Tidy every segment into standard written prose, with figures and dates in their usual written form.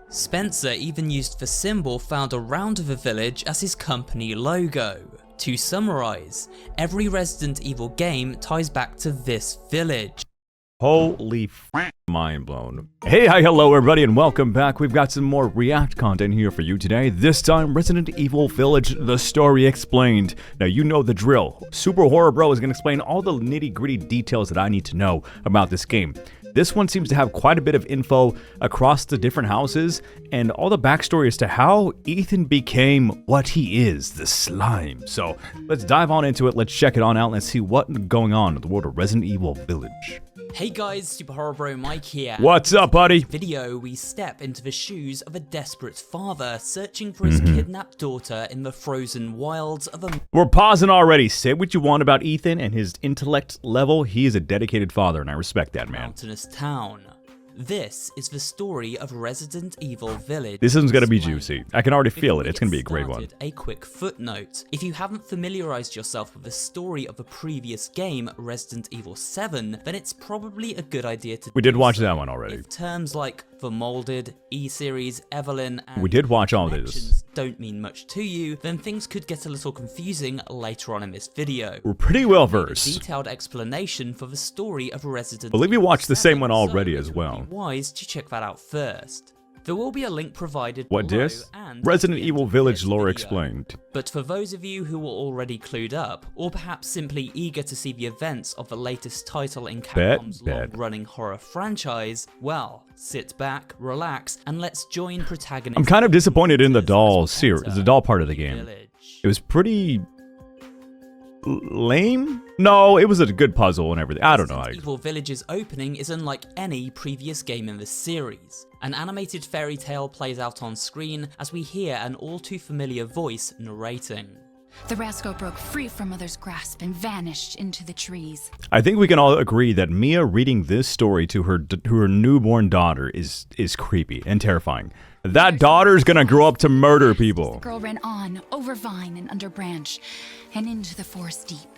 Spencer even used the symbol found around the village as his company logo. To summarize, every Resident Evil game ties back to this village. Holy mind blown. Hey, hi, hello everybody, and welcome back. We've got some more React content here for you today. This time, Resident Evil Village, the story explained. Now, you know the drill. Super Horror Bro is going to explain all the nitty-gritty details that I need to know about this game. This one seems to have quite a bit of info across the different houses, and all the backstory as to how Ethan became what he is, the slime. So, let's dive on into it, let's check it on out, let's see what's going on in the world of Resident Evil Village. Hey guys, Super Horror Bro Mike here. What's up, buddy? In this video, we step into the shoes of a desperate father searching for his kidnapped daughter in the frozen wilds of a... We're pausing already. Say what you want about Ethan and his intellect level. He is a dedicated father, and I respect that, man. ...mountainous town. This is the story of Resident Evil Village. This one's gonna be juicy. I can already feel it. It's gonna be a great one. A quick footnote. If you haven't familiarized yourself with the story of the previous game, Resident Evil 7, then it's probably a good idea to... We did watch that one already. If terms like the Molded, E-Series, Evelyn, and... We did watch all this. ...don't mean much to you, then things could get a little confusing later on in this video. We're pretty well versed. Detailed explanation for the story of Resident I believe we Evil watched the 7, same one already so as well. Wise to check that out first. There will be a link provided What below dis? and Resident at the Evil end of Village this lore video. explained. But for those of you who are already clued up, or perhaps simply eager to see the events of the latest title in Capcom's long-running horror franchise, well, sit back, relax, and let's join protagonist... I'm kind of disappointed in the doll series, the doll part of the game. Village. It was pretty... lame? No, it was a good puzzle and everything. I don't know. Resident Evil Village's opening is unlike any previous game in the series. An animated fairy tale plays out on screen as we hear an all too familiar voice narrating. The rascal broke free from Mother's grasp and vanished into the trees. I think we can all agree that Mia reading this story to her newborn daughter is creepy and terrifying. That daughter's gonna grow up to murder people. The girl ran on, over vine and under branch, and into the forest deep.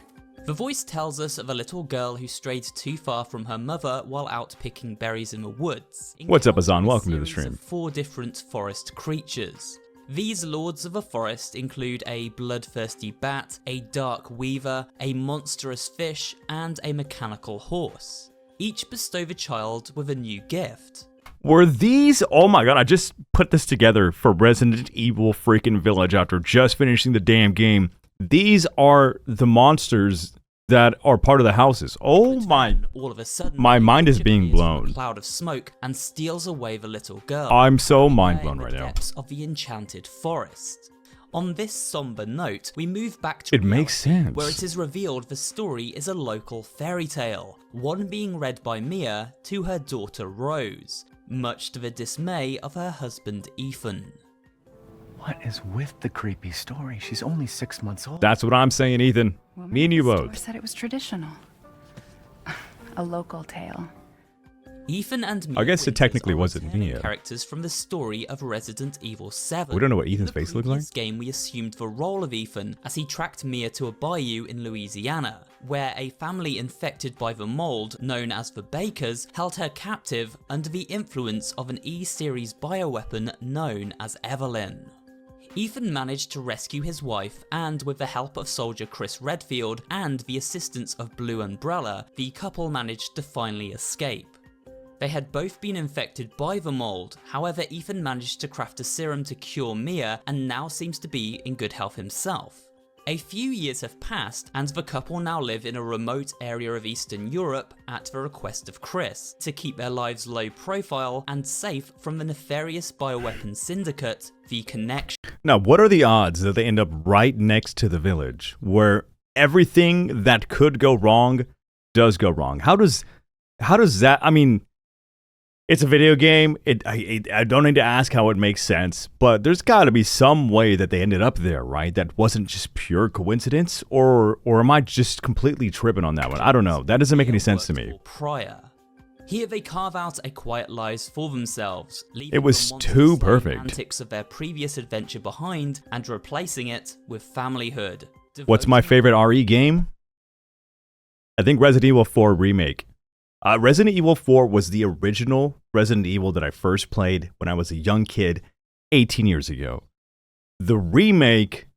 The voice tells us of a little girl who strayed too far from her mother while out picking berries in the woods. What's up, Azan? Encountering a Welcome to the series stream. of 4 different forest creatures. These lords of the forest include a bloodthirsty bat, a dark weaver, a monstrous fish, and a mechanical horse. Each bestow the child with a new gift. Were these... Oh my god, I just put this together for Resident Evil freaking Village after just finishing the damn game. These are the monsters that are part of the houses. Oh my... All of a sudden, my mind is being appears from blown. a cloud of smoke and steals away the little girl. I'm so mind in blown the right now. depths of the enchanted forest. On this somber note, we move back to It makes reality, sense. where it is revealed the story is a local fairy tale, one being read by Mia to her daughter Rose, much to the dismay of her husband Ethan. What is with the creepy story? She's only 6 months old. That's what I'm saying, Ethan. Me and you Woman at the both. store said it was traditional. A local tale. Ethan and Mia I guess it Winters technically are wasn't returning Mia. characters from the story of Resident Evil 7. We don't know what Ethan's In the face looks like. previous game, we assumed the role of Ethan as he tracked Mia to a bayou in Louisiana, where a family infected by the mold, known as the Bakers, held her captive under the influence of an E-series bioweapon known as Evelyn. Ethan managed to rescue his wife, and with the help of soldier Chris Redfield and the assistance of Blue Umbrella, the couple managed to finally escape. They had both been infected by the mold, however Ethan managed to craft a serum to cure Mia and now seems to be in good health himself. A few years have passed and the couple now live in a remote area of Eastern Europe at the request of Chris, to keep their lives low profile and safe from the nefarious bioweapon syndicate, the Connection. Now, what are the odds that they end up right next to the village, where everything that could go wrong does go wrong? How does that... I mean... It's a video game. I don't need to ask how it makes sense, but there's got to be some way that they ended up there, right? That wasn't just pure coincidence, or am I just completely tripping on that one? I don't know. That doesn't make any sense to me. Prior. Here they carve out a quiet lives for themselves, leaving It was the too monster-slaying perfect. antics of their previous adventure behind and replacing it with familyhood. What's my favorite RE game? I think Resident Evil 4 Remake. Resident Evil 4 was the original Resident Evil that I first played when I was a young kid 18 years ago. The remake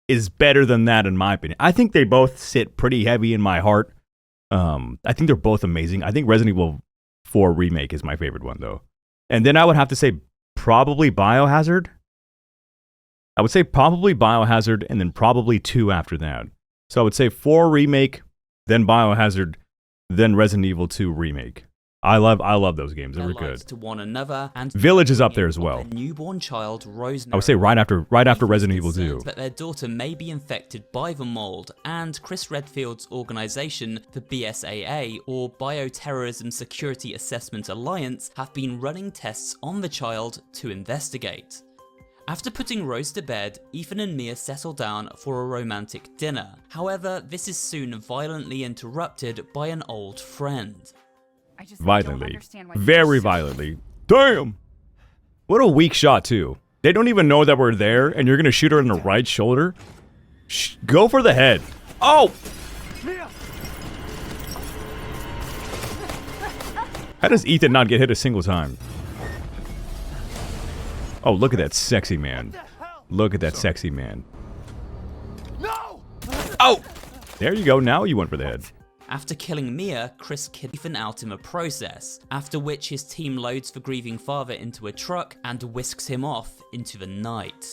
is better than that in my opinion. I think they both sit pretty heavy in my heart. I think they're both amazing. I think Resident Evil 4 remake is my favorite one though. And then I would have to say probably Biohazard. I would say probably Biohazard and then probably 2 after that. So I would say 4 remake, then Biohazard, then Resident Evil 2 remake. I love those games. They were good. To one another and Village is up there as well. Newborn child Rosemary. I would say right after Resident Evil 2. That their daughter may be infected by the mold, and Chris Redfield's organization, the BSAA, or Bioterrorism Security Assessment Alliance, have been running tests on the child to investigate. After putting Rose to bed, Ethan and Mia settle down for a romantic dinner. However, this is soon violently interrupted by an old friend. Violently. Very violently. Damn! What a weak shot, too. They don't even know that we're there, and you're gonna shoot her in the right shoulder? Go for the head. Oh! How does Ethan not get hit a single time? Oh, look at that sexy man. Look at that sexy man. No! Oh! There you go, now you went for the head. After killing Mia, Chris kills Ethan out in the process, after which his team loads the grieving father into a truck and whisks him off into the night.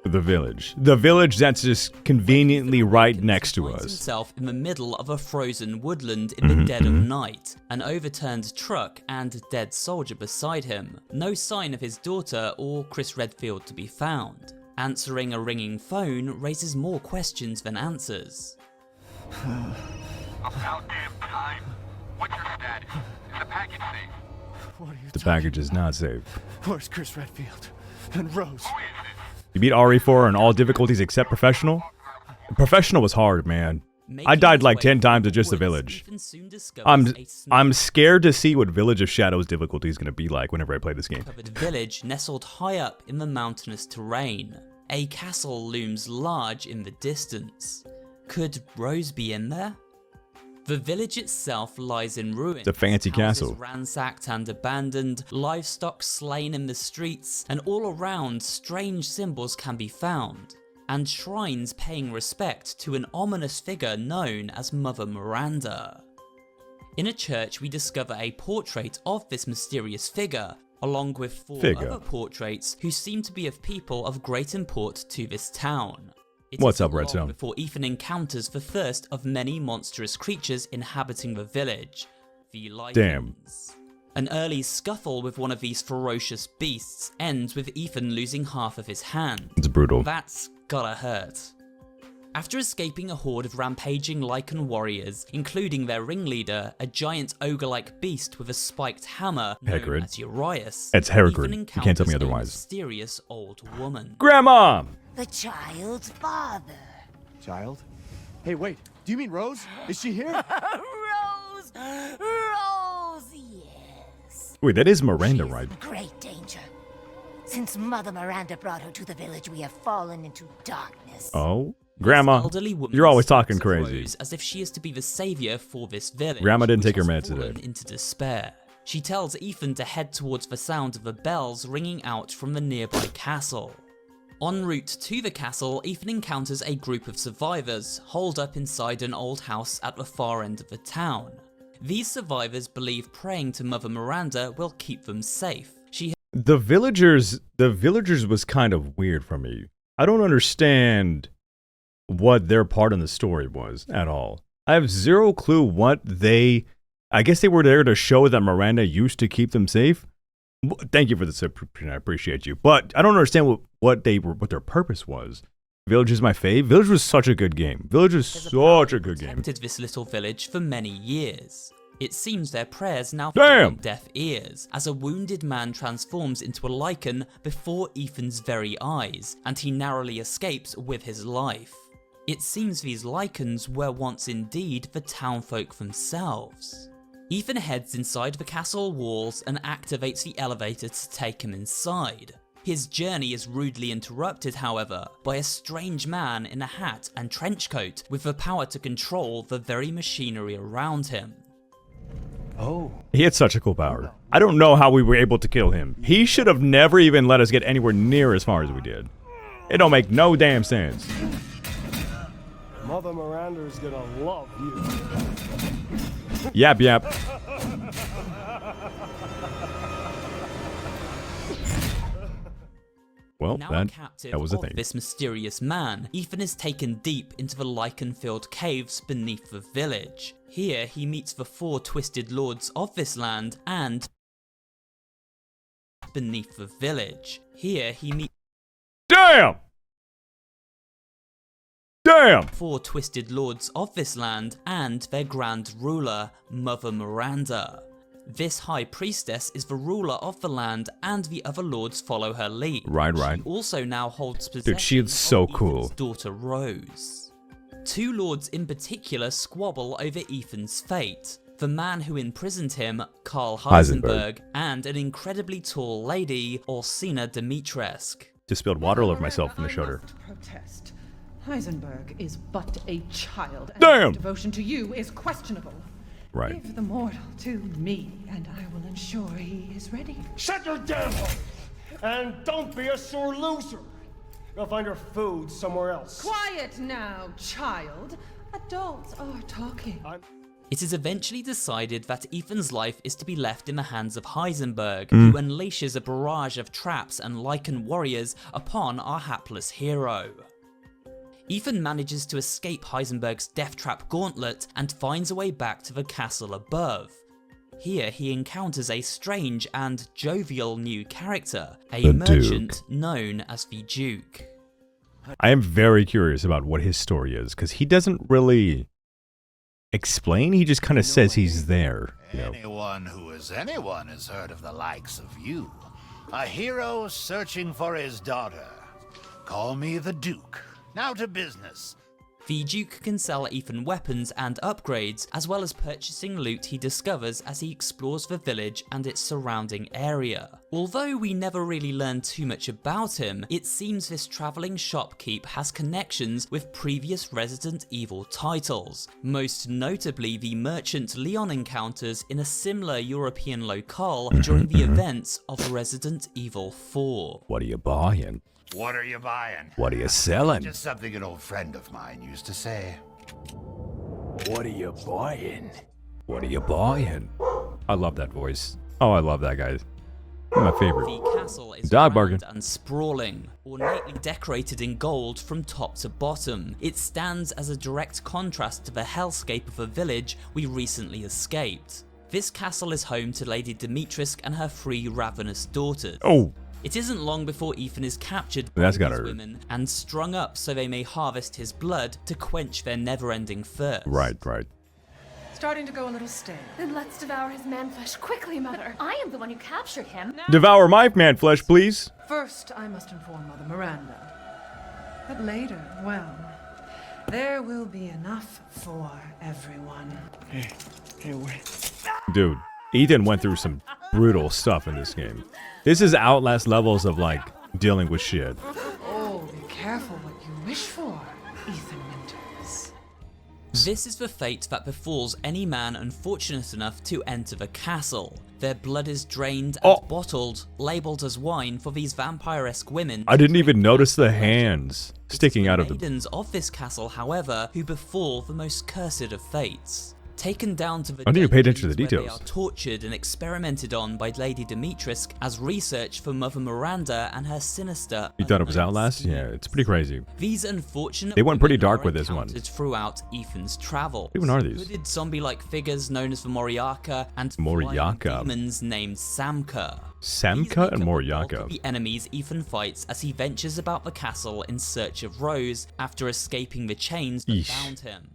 The village. The village that's just conveniently right next to Finds us. himself in the middle of a frozen woodland in the dead of night, an overturned truck and a dead soldier beside him. No sign of his daughter or Chris Redfield to be found. Answering a ringing phone raises more questions than answers. About damn time. What's your status? Is the package safe? The package is not safe. Where's Chris Redfield? And Rose? Who is this? You beat RE4 on all difficulties except Professional? Professional was hard, man. I died like 10 times at just the village. I'm scared to see what Village of Shadows difficulty is going to be like whenever I play this game. Covered village nestled high up in the mountainous terrain. A castle looms large in the distance. Could Rose be in there? The village itself lies in ruins. It's a fancy castle. Ransacked and abandoned, livestock slain in the streets, and all around strange symbols can be found, and shrines paying respect to an ominous figure known as Mother Miranda. In a church we discover a portrait of this mysterious figure, along with 4 other portraits who seem to be of people of great import to this town. What's up, Redstone? Before Ethan encounters the first of many monstrous creatures inhabiting the village, the Lycans. Damn. An early scuffle with one of these ferocious beasts ends with Ethan losing half of his hand. It's brutal. That's gotta hurt. After escaping a horde of rampaging Lycan warriors, including their ringleader, a giant ogre-like beast with a spiked hammer known as Urias, it's Heracrid. You can't tell me otherwise. A mysterious old woman. Grandma! The child's father. Child? Hey, wait. Do you mean Rose? Is she here? Rose! Rose, yes. Wait, that is Miranda, She is right? in great danger. Since Mother Miranda brought her to the village, we have fallen into darkness. Oh? Grandma, you're always talking crazy. As if she is to be the savior for this village. Grandma didn't take her which meds has fallen today. Into despair. She tells Ethan to head towards the sound of the bells ringing out from the nearby castle. En route to the castle, Ethan encounters a group of survivors holed up inside an old house at the far end of the town. These survivors believe praying to Mother Miranda will keep them safe. The villagers was kind of weird for me. I don't understand what their part in the story was at all. I have zero clue what I guess they were there to show that Miranda used to keep them safe. Thank you for this, I appreciate you. But I don't understand what their purpose was. Village is my fave. Village was such a good game. Village is such a good game. Protected this little village for many years. It seems their prayers now fall on deaf ears, as a wounded man transforms into a Lycan before Ethan's very eyes, and he narrowly escapes with his life. It seems these Lycans were once indeed the townfolk themselves. Ethan heads inside the castle walls and activates the elevator to take him inside. His journey is rudely interrupted, however, by a strange man in a hat and trench coat with the power to control the very machinery around him. Oh. He had such a cool power. I don't know how we were able to kill him. He should have never even let us get anywhere near as far as we did. It don't make no damn sense. Mother Miranda is gonna love you. Yap, yap. Well, Now a that captive was a of thing. this mysterious man, Ethan is taken deep into the lichen-filled caves beneath the village. Here he meets the 4 twisted lords of this land and beneath the village. Here he meets Damn! Damn! 4 twisted lords of this land and their grand ruler, Mother Miranda. This high priestess is the ruler of the land and the other lords follow her lead. Right. She also now holds possession Dude, she is so of cool. Ethan's daughter Rose. 2 lords in particular squabble over Ethan's fate. The man who imprisoned him, Karl Heisenberg, and an incredibly tall lady, Orsina Dimitrescu. Just spilled water all over myself in the shoulder. Protest. Heisenberg is but a child, and Damn! his devotion to you is questionable. Right. Give the mortal to me, and I will ensure he is ready. Shut your damn mouth! And don't be a sore loser. Go find her food somewhere else. Quiet now, child. Adults are talking. It is eventually decided that Ethan's life is to be left in the hands of Heisenberg, who unleashes a barrage of traps and lichen warriors upon our hapless hero. Ethan manages to escape Heisenberg's death trap gauntlet and finds a way back to the castle above. Here he encounters a strange and jovial new character, a The merchant known as the Duke. I am very curious about what his story is, because he doesn't really explain, he just kind of says he's there. You know. Anyone who is anyone has heard of the likes of you. A hero searching for his daughter. Call me the Duke. Now to business. The Duke can sell Ethan weapons and upgrades, as well as purchasing loot he discovers as he explores the village and its surrounding area. Although we never really learn too much about him, it seems this travelling shopkeep has connections with previous Resident Evil titles, most notably the merchant Leon encounters in a similar European locale during the events of Resident Evil 4. What are you buying? What are you buying? What are you selling? Just something an old friend of mine used to say. What are you buying? What are you buying? I love that voice. Oh, I love that guy. My favorite. The castle is Dog grand barking. and sprawling, ornately decorated in gold from top to bottom. It stands as a direct contrast to the hellscape of a village we recently escaped. This castle is home to Lady Dimitrescu and her 3 ravenous daughters. Oh, It isn't long before Ethan is captured by That's these gotta hurt. women and strung up so they may harvest his blood to quench their never-ending thirst. right. Starting to go a little stale. Then let's devour his man-flesh quickly, Mother. I am the one who captured him. Devour my man flesh, please. First, I must inform Mother Miranda. But later, well, there will be enough for everyone. Hey, wait. Dude, Ethan went through some brutal stuff in this game. This is Outlast levels of, like, dealing with shit. Oh, be careful what you wish for, Ethan Winters. This is the fate that befalls any man unfortunate enough to enter the castle. Their blood is drained and bottled, labelled as wine for these vampiresque women. I didn't even notice the hands sticking out of the... maidens of this castle, however, who befall the most cursed of fates. Taken down to the I didn't even pay attention to the dungeons where details. They are tortured and experimented on by Lady Dimitrescu as research for Mother Miranda and her sinister. You thought it was unknown Outlast? scheme. Yeah, it's pretty crazy. These unfortunate They went pretty women dark are with this one. encountered throughout Ethan's travels. Which one are these? Hooded zombie-like figures known as the Moriaka and Moriaka. flying demons named Samka. Samka and These make up the bulk Moriaka. of the enemies Ethan fights as he ventures about the castle in search of Rose after escaping the chains that Yeesh. bound him.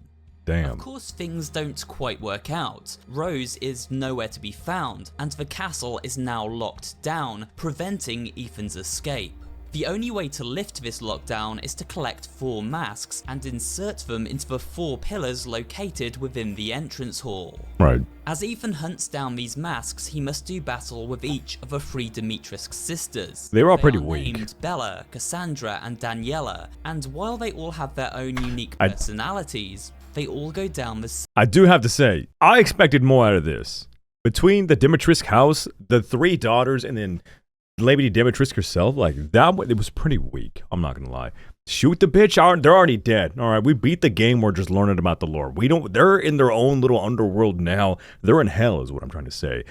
Damn. Of course, things don't quite work out. Rose is nowhere to be found, and the castle is now locked down, preventing Ethan's escape. The only way to lift this lockdown is to collect 4 masks and insert them into the 4 pillars located within the entrance hall. Right. As Ethan hunts down these masks, he must do battle with each of the 3 Dimitrescu sisters. They were all pretty are weak. Named Bella, Cassandra, and Daniela, and while they all have their own unique personalities, they all go down the same. I do have to say, I expected more out of this. Between the Dimitrescu house, the 3 daughters, and then Lady Dimitrescu herself, like that, it was pretty weak. I'm not gonna lie. Shoot the bitch! They're already dead. All right, we beat the game. We're just learning about the lore. We don't. They're in their own little underworld now. They're in hell, is what I'm trying to say.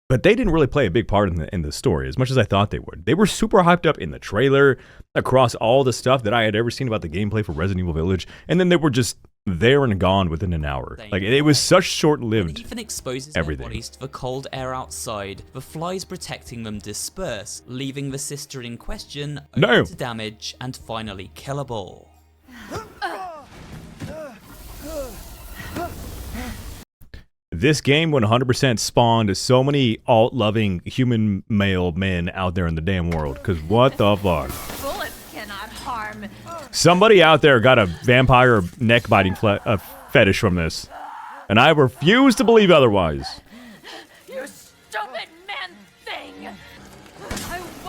But they didn't really play a big part in the story as much as I thought they would. They were super hyped up in the trailer, across all the stuff that I had ever seen about the gameplay for Resident Evil Village, and then they were just there and gone within an hour. Like it was such short-lived. Ethan exposes everything. Their bodies to the cold air outside. The flies protecting them disperse, leaving the sister in question open to damage and finally killable. This game 100% spawned so many alt-loving human male men out there in the damn world. Because what the fuck? Bullets cannot harm. Somebody out there got a vampire neck-biting fetish from this. And I refuse to believe otherwise. You stupid man thing!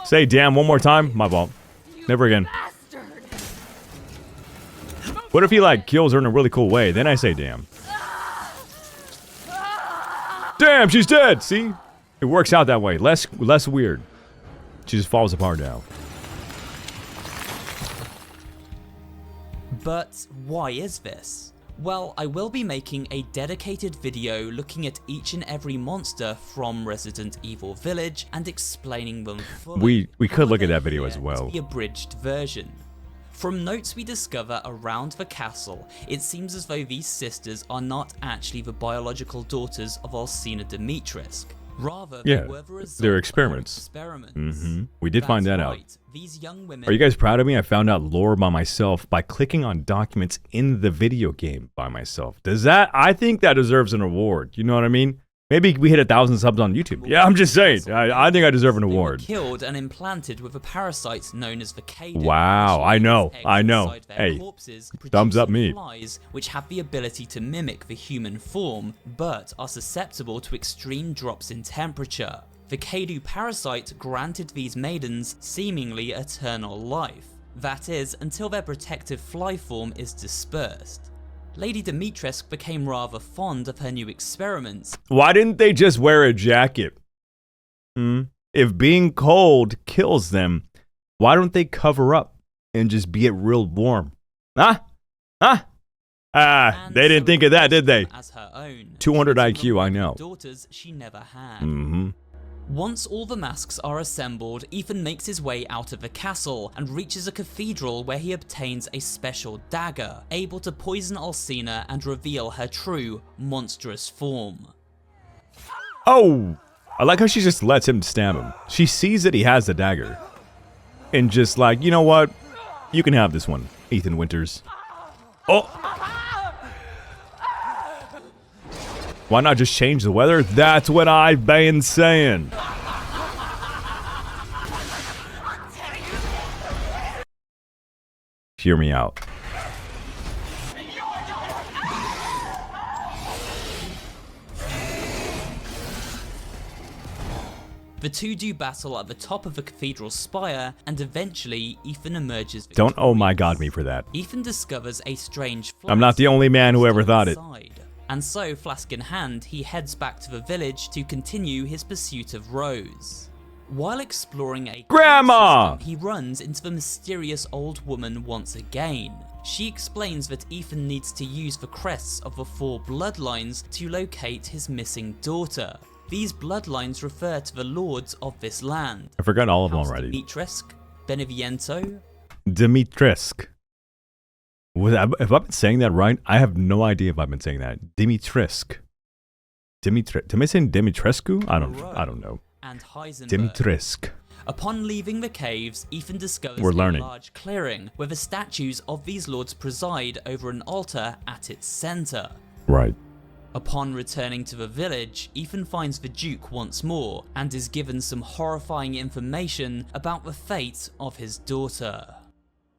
Say damn one more time? My fault. Never again. Bastard. What if he like kills her in a really cool way? Then I say damn. Damn, she's dead! See? It works out that way. Less weird. She just falls apart now. But why is this? Well, I will be making a dedicated video looking at each and every monster from Resident Evil Village and explaining them fully. We could look at that video as well. The abridged version. From notes we discover around the castle, it seems as though these sisters are not actually the biological daughters of Alcina Dimitrescu. Rather, they were the result they're experiments. of experiments. We did find that out. These young women. Are you guys proud of me? I found out lore by myself by clicking on documents in the video game by myself. I think that deserves an award. You know what I mean? Maybe we hit 1,000 subs on YouTube. Yeah, I'm just saying. I think I deserve an award. They were killed and implanted with a parasite known as the Kritur. Wow, I know. Hey, thumbs up me. Flies, which have the ability to mimic the human form, but are susceptible to extreme drops in temperature. The Kritur parasite granted these maidens seemingly eternal life. That is, until their protective fly form is dispersed. Lady Dimitrescu became rather fond of her new experiments. Why didn't they just wear a jacket? If being cold kills them, why don't they cover up and just get real warm? They didn't think of that, did they? As her own. 200 IQ, I know. Daughters she never had. Once all the masks are assembled, Ethan makes his way out of the castle and reaches a cathedral where he obtains a special dagger, able to poison Alcina and reveal her true, monstrous form. Oh! I like how she just lets him stab him. She sees that he has the dagger. And just like, you know what? You can have this one, Ethan Winters. Oh! Why not just change the weather? That's what I've been saying. Hear me out. The two do battle at the top of the cathedral spire, and eventually Ethan emerges victorious. Don't oh my god me for that. Ethan discovers a strange flask. I'm not the only man who ever thought it. And so, flask in hand, he heads back to the village to continue his pursuit of Rose. While exploring a Grandma! System, he runs into the mysterious old woman once again. She explains that Ethan needs to use the crests of the 4 bloodlines to locate his missing daughter. These bloodlines refer to the lords of this land. I forgot all of them already. Dimitrescu, Beneviento, Dimitrescu. If I've been saying that right, I have no idea if I've been saying that. Dimitrescu. Am I saying Dimitrescu? I don't know. And Heisenberg. Dimitrescu. Upon leaving the caves, Ethan discovers We're a learning. large clearing where the statues of these lords preside over an altar at its center. Right. Upon returning to the village, Ethan finds the Duke once more and is given some horrifying information about the fate of his daughter.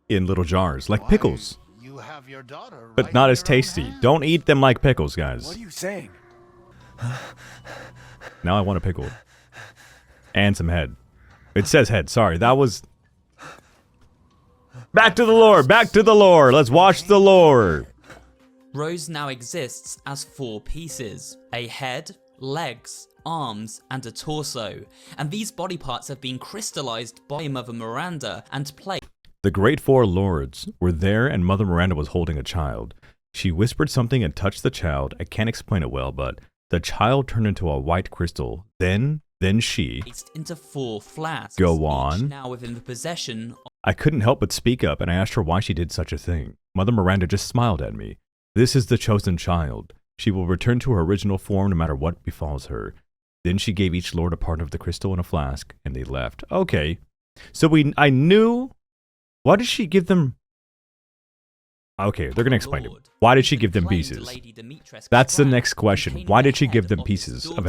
In little jars, like pickles. You have your daughter But right not in as your own tasty. hands. Don't eat them like pickles, guys. What are you saying? Now I want a pickle. And some head. It says head, sorry. That was... Back to the lore! Back to the lore! Let's watch the lore! Rose now exists as 4 pieces: a head, legs, arms, and a torso, and these body parts have been crystallized by Mother Miranda and placed. The great 4 lords were there and Mother Miranda was holding a child. She whispered something and touched the child. I can't explain it well, but the child turned into a white crystal. Then she... into 4 flasks, Go on. each now within the possession. I couldn't help but speak up and I asked her why she did such a thing. Mother Miranda just smiled at me. This is the chosen child. She will return to her original form no matter what befalls her. Then she gave each lord a part of the crystal in a flask, and they left. Okay. So I knew... Why did she give them... Okay, they're gonna explain it. Why did she give them pieces? That's the next question. Why did she give them pieces of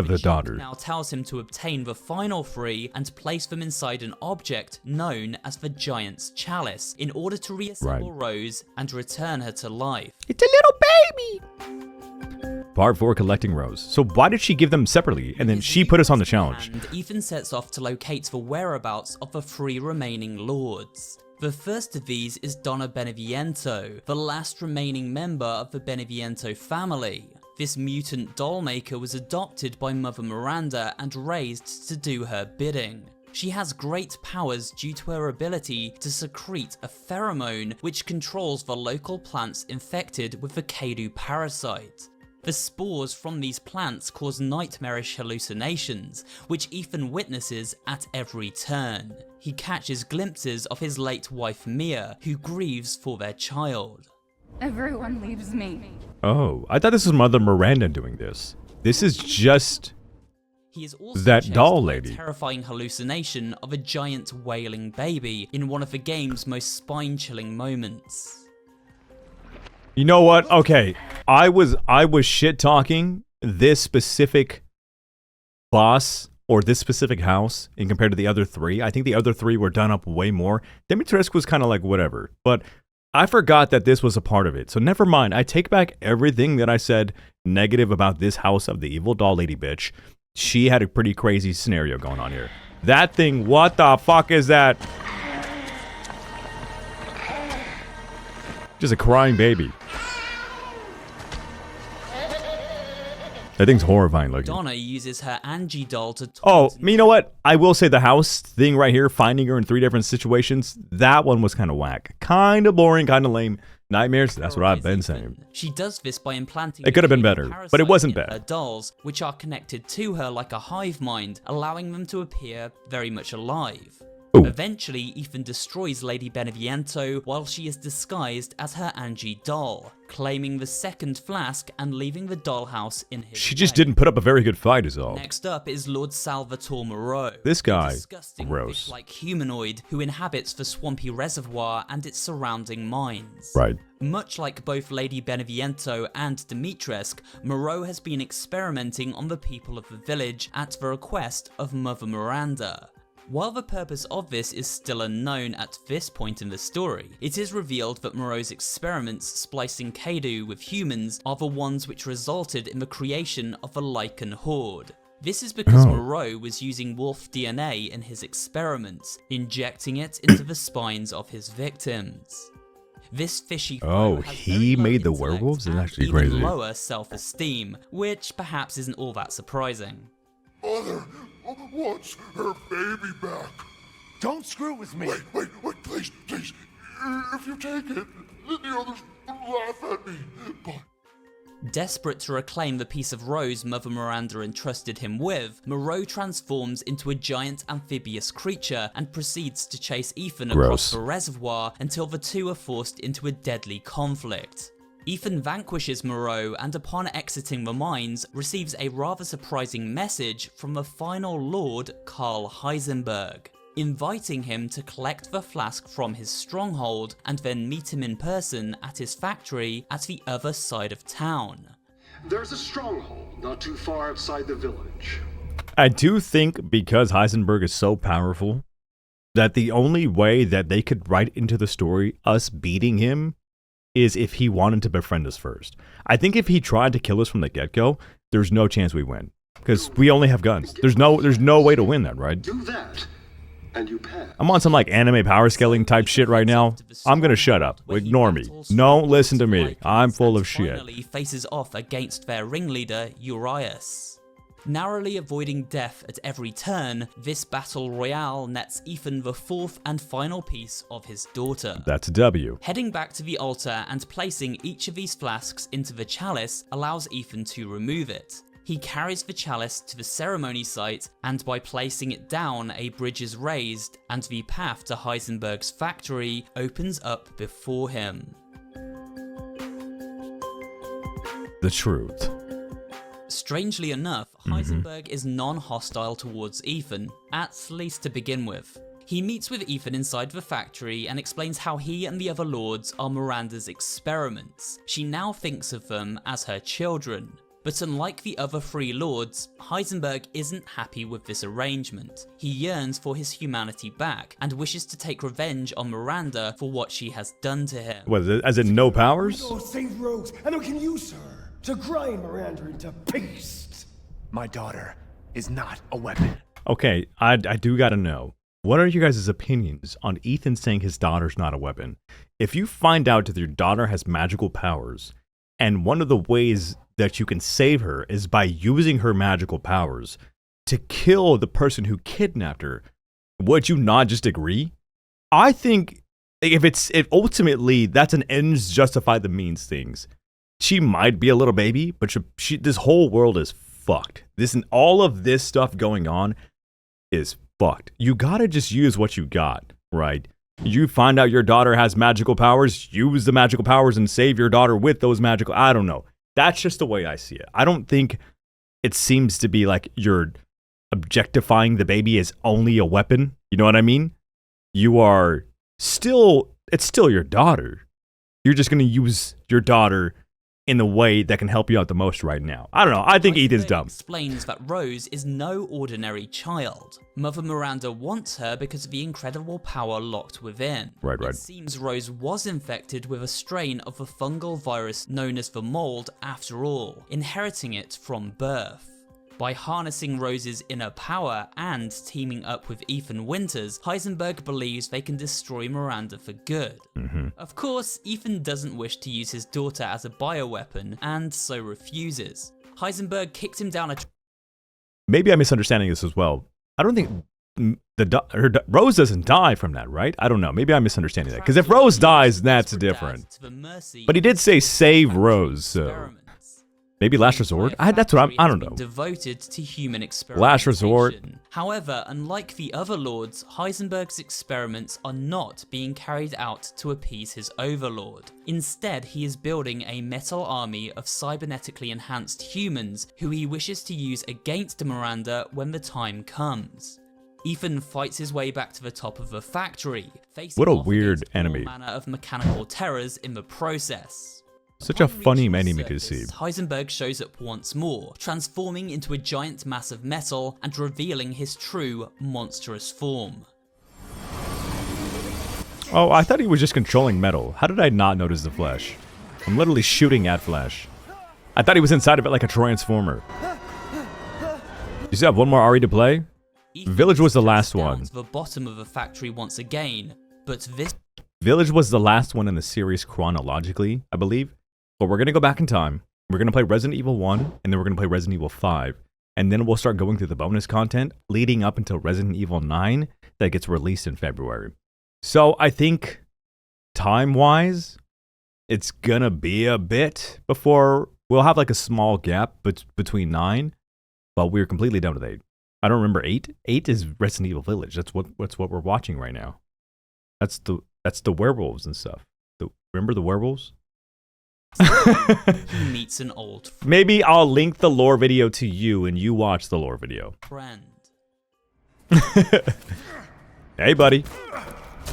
the daughter? Now tells him to obtain the final 3 and place them inside an object known as the Giant's Chalice in order to reassemble Rose and return her to life. It's a little baby! Part 4, collecting Rose. So why did she give them separately and then she put us on the challenge? And Ethan sets off to locate the whereabouts of the 3 remaining lords. The first of these is Donna Beneviento, the last remaining member of the Beneviento family. This mutant doll maker was adopted by Mother Miranda and raised to do her bidding. She has great powers due to her ability to secrete a pheromone which controls the local plants infected with the Kritur parasite. The spores from these plants cause nightmarish hallucinations, which Ethan witnesses at every turn. He catches glimpses of his late wife Mia, who grieves for their child. Everyone leaves me. Oh, I thought this was Mother Miranda doing this. This is just He is also that chased doll by a lady. terrifying hallucination of a giant wailing baby in one of the game's most spine-chilling moments. You know what? Okay, I was shit talking this specific boss or this specific house in compared to the other 3. I think the other 3 were done up way more. Dimitrescu was kind of like whatever, but I forgot that this was a part of it. So never mind. I take back everything that I said negative about this house of the evil doll lady bitch. She had a pretty crazy scenario going on here. That thing, what the fuck is that? Just a crying baby. That thing's horrifying looking. Donna uses her Angie doll to Oh, you know what? I will say the house thing right here, finding her in 3 different situations, that one was kind of whack. Kind of boring, kind of lame. Nightmares, that's what I've been saying. She does this by implanting It could have been better, but it wasn't in bad. her dolls, which are connected to her like a hive mind, allowing them to appear very much alive. Ooh. Eventually, Ethan destroys Lady Beneviento while she is disguised as her Angie doll, claiming the second flask and leaving the dollhouse in his She just way. didn't put up a very good fight is all. Next up is Lord Salvatore Moreau. This guy, a disgusting gross. fish-like humanoid who inhabits the swampy reservoir and its surrounding mines. Right. Much like both Lady Beneviento and Dimitrescu, Moreau has been experimenting on the people of the village at the request of Mother Miranda. While the purpose of this is still unknown at this point in the story, it is revealed that Moreau's experiments splicing Kritur with humans are the ones which resulted in the creation of the Lycan horde. This is because Moreau was using wolf DNA in his experiments, injecting it into the spines of his victims. This fishy foe has he very low made the intellect werewolves? It's and actually even crazy. lower self-esteem, which perhaps isn't all that surprising. Mother wants her baby back. Don't screw with me. Wait, please. If you take it, then the others laugh at me. But Desperate to reclaim the piece of Rose Mother Miranda entrusted him with, Moreau transforms into a giant amphibious creature and proceeds to chase Ethan across the reservoir until the two are forced into a deadly conflict. Ethan vanquishes Moreau and upon exiting the mines, receives a rather surprising message from the final Lord, Karl Heisenberg, inviting him to collect the flask from his stronghold and then meet him in person at his factory at the other side of town. There's a stronghold not too far outside the village. I do think because Heisenberg is so powerful that the only way that they could write into the story us beating him is if he wanted to befriend us first. I think if he tried to kill us from the get-go, there's no chance we win. Because we only have guns. There's no way to win that, right? Do that, and you pass. I'm on some like anime power scaling type shit right now. I'm gonna shut up. Ignore me. Don't listen to me. I'm full of shit. Finally faces off against their ringleader, Urias. Narrowly avoiding death at every turn, this battle royale nets Ethan the fourth and final piece of his daughter. That's a W. Heading back to the altar and placing each of these flasks into the chalice allows Ethan to remove it. He carries the chalice to the ceremony site, and by placing it down, a bridge is raised, and the path to Heisenberg's factory opens up before him. The truth. Strangely enough, Heisenberg is non-hostile towards Ethan, at least to begin with. He meets with Ethan inside the factory and explains how he and the other lords are Miranda's experiments. She now thinks of them as her children. But unlike the other three lords, Heisenberg isn't happy with this arrangement. He yearns for his humanity back, and wishes to take revenge on Miranda for what she has done to him. What, as in no powers? Go save Rose, and we can use her to grind Miranda into paste. My daughter is not a weapon. Okay, I do gotta know. What are you guys' opinions on Ethan saying his daughter's not a weapon? If you find out that your daughter has magical powers, and one of the ways that you can save her is by using her magical powers to kill the person who kidnapped her, would you not just agree? I think if ultimately that's an ends justify the means things. She might be a little baby, but this whole world is fucked. All of this stuff going on is fucked. You gotta just use what you got, right? You find out your daughter has magical powers, use the magical powers and save your daughter with those magical... I don't know. That's just the way I see it. I don't think it seems to be like you're objectifying the baby as only a weapon. You know what I mean? You are still... It's still your daughter. You're just going to use your daughter in the way that can help you out the most right now. I don't know. I think Ethan's dumb. Explains that Rose is no ordinary child. Mother Miranda wants her because of the incredible power locked within. Right. It seems Rose was infected with a strain of the fungal virus known as the mold after all, inheriting it from birth. By harnessing Rose's inner power and teaming up with Ethan Winters, Heisenberg believes they can destroy Miranda for good. Of course, Ethan doesn't wish to use his daughter as a bioweapon, and so refuses. Heisenberg kicked him down a... Maybe I'm misunderstanding this as well. I don't think Rose doesn't die from that, right? I don't know. Maybe I'm misunderstanding that. Because if Rose dies, that's different. But he did say save Rose, so... Maybe Last Resort? That's what I don't know. Devoted to human experimentation. Last Resort. However, unlike the other lords, Heisenberg's experiments are not being carried out to appease his overlord. Instead, he is building a metal army of cybernetically enhanced humans who he wishes to use against Miranda when the time comes. Ethan fights his way back to the top of the factory, facing what a off weird against all enemy. manner of mechanical terrors in the process. Such a funny enemy to see. Heisenberg shows up once more, transforming into a giant mass of metal and revealing his true monstrous form. Oh, I thought he was just controlling metal. How did I not notice the flesh? I'm literally shooting at flesh. I thought he was inside of it like a transformer. You still have one more RE to play? Village was the last one. To the bottom of the factory once again, but this Village was the last one in the series chronologically, I believe. But we're going to go back in time. We're going to play Resident Evil 1, and then we're going to play Resident Evil 5. And then we'll start going through the bonus content leading up until Resident Evil 9 that gets released in February. So I think time-wise, it's going to be a bit before we'll have like a small gap between 9, but we're completely done with 8. I don't remember 8. 8 is Resident Evil Village. That's what we're watching right now. That's the werewolves and stuff. Remember the werewolves? he meets an old friend. Maybe I'll link the lore video to you and you watch the lore video. Friend. Hey, buddy.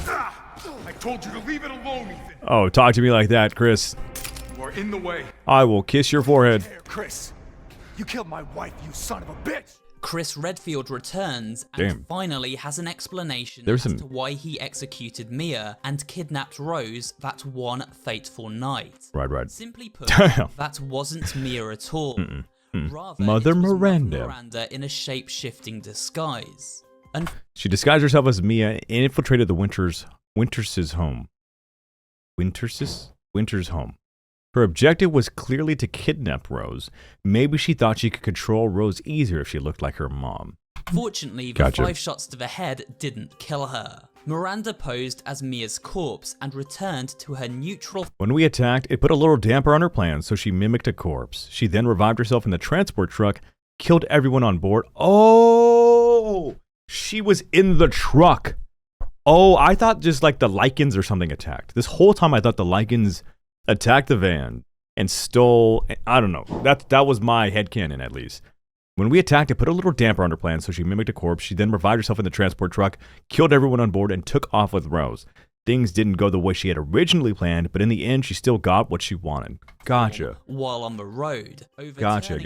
I told you to leave it alone, Ethan. Oh, talk to me like that, Chris. You are in the way. I will kiss your forehead. Chris, you killed my wife, you son of a bitch! Chris Redfield returns and finally has an explanation as to why he executed Mia and kidnapped Rose that one fateful night. Right. Simply put, that wasn't Mia at all. Rather, Mother it was Miranda. Mother Miranda in a shape-shifting disguise. And she disguised herself as Mia and infiltrated the Winters' home. Winter's home. Her objective was clearly to kidnap Rose. Maybe she thought she could control Rose easier if she looked like her mom. Fortunately, the 5 shots to the head didn't kill her. Miranda posed as Mia's corpse and returned to her neutral. When we attacked, it put a little damper on her plans, so she mimicked a corpse. She then revived herself in the transport truck, killed everyone on board. Oh! She was in the truck! Oh, I thought just like the Lycans or something attacked. This whole time I thought the Lycans attacked the van and stole, I don't know, that was my headcanon at least. When we attacked, it put a little damper on her plan, so she mimicked a corpse. She then revived herself in the transport truck, killed everyone on board, and took off with Rose. Things didn't go the way she had originally planned, but in the end, she still got what she wanted. Gotcha. While on the road, Gotcha.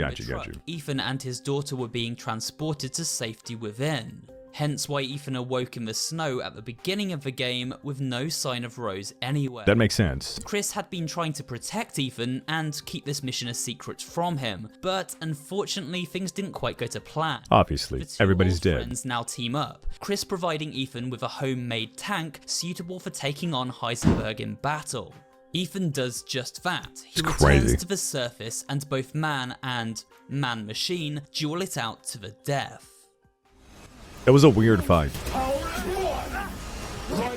Ethan and his daughter were being transported to safety within. Hence why Ethan awoke in the snow at the beginning of the game with no sign of Rose anywhere. That makes sense. Chris had been trying to protect Ethan and keep this mission a secret from him, but unfortunately things didn't quite go to plan. Obviously, everybody's dead. Friends now team up, Chris providing Ethan with a homemade tank suitable for taking on Heisenberg in battle. Ethan does just that. He returns to the surface and both man and man-machine duel it out to the death. It was a weird fight.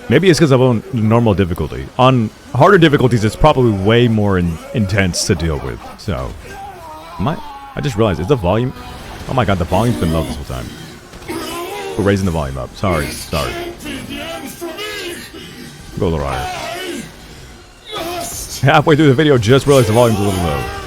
Maybe it's because I'm on normal difficulty. On harder difficulties, it's probably way more intense to deal with. So, I just realized, is the volume? Oh my god, the volume's been low this whole time. We're raising the volume up. Sorry. Go a little higher. Halfway through the video, just realized the volume's a little low.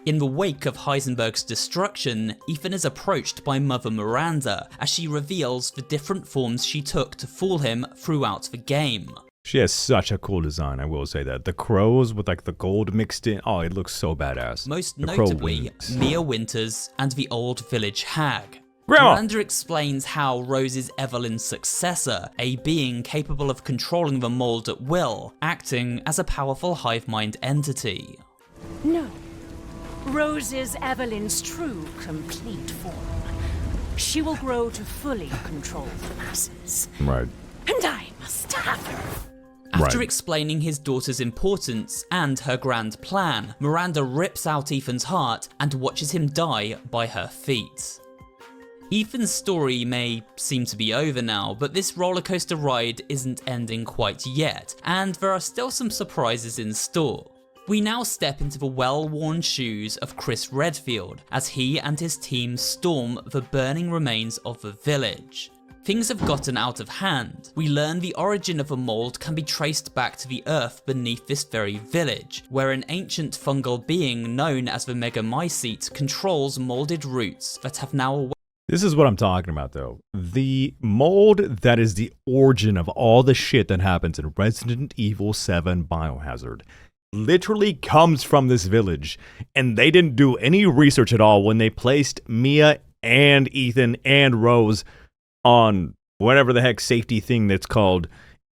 In the wake of Heisenberg's destruction, Ethan is approached by Mother Miranda as she reveals the different forms she took to fool him throughout the game. She has such a cool design, I will say that. The crows with like the gold mixed in, oh, it looks so badass. Most notably, Mia Winters and the old village hag. Grandma. Miranda explains how Rose is Evelyn's successor, a being capable of controlling the mold at will, acting as a powerful hive mind entity. No. Rose is Evelyn's true, complete form. She will grow to fully control the masses. Right. And I must have her. After explaining his daughter's importance and her grand plan, Miranda rips out Ethan's heart and watches him die by her feet. Ethan's story may seem to be over now, but this rollercoaster ride isn't ending quite yet, and there are still some surprises in store. We now step into the well-worn shoes of Chris Redfield as he and his team storm the burning remains of the village. Things have gotten out of hand. We learn the origin of a mold can be traced back to the earth beneath this very village, where an ancient fungal being known as the Megamycete controls molded roots that have now. This is what I'm talking about though. The mold that is the origin of all the shit that happens in Resident Evil 7 Biohazard literally comes from this village, and they didn't do any research at all when they placed Mia and Ethan and Rose on whatever the heck safety thing that's called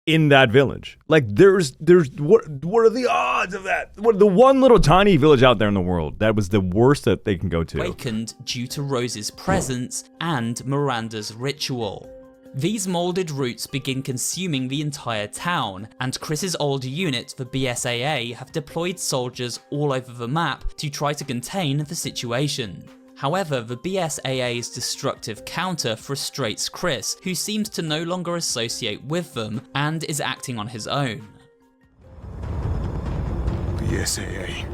in that village. Like there's what are the odds of that? What, the one little tiny village out there in the world that was the worst that they can go to. Awakened due to Rose's presence and Miranda's ritual. These molded roots begin consuming the entire town, and Chris's old unit, the BSAA, have deployed soldiers all over the map to try to contain the situation. However, the BSAA's destructive counter frustrates Chris, who seems to no longer associate with them and is acting on his own. BSAA,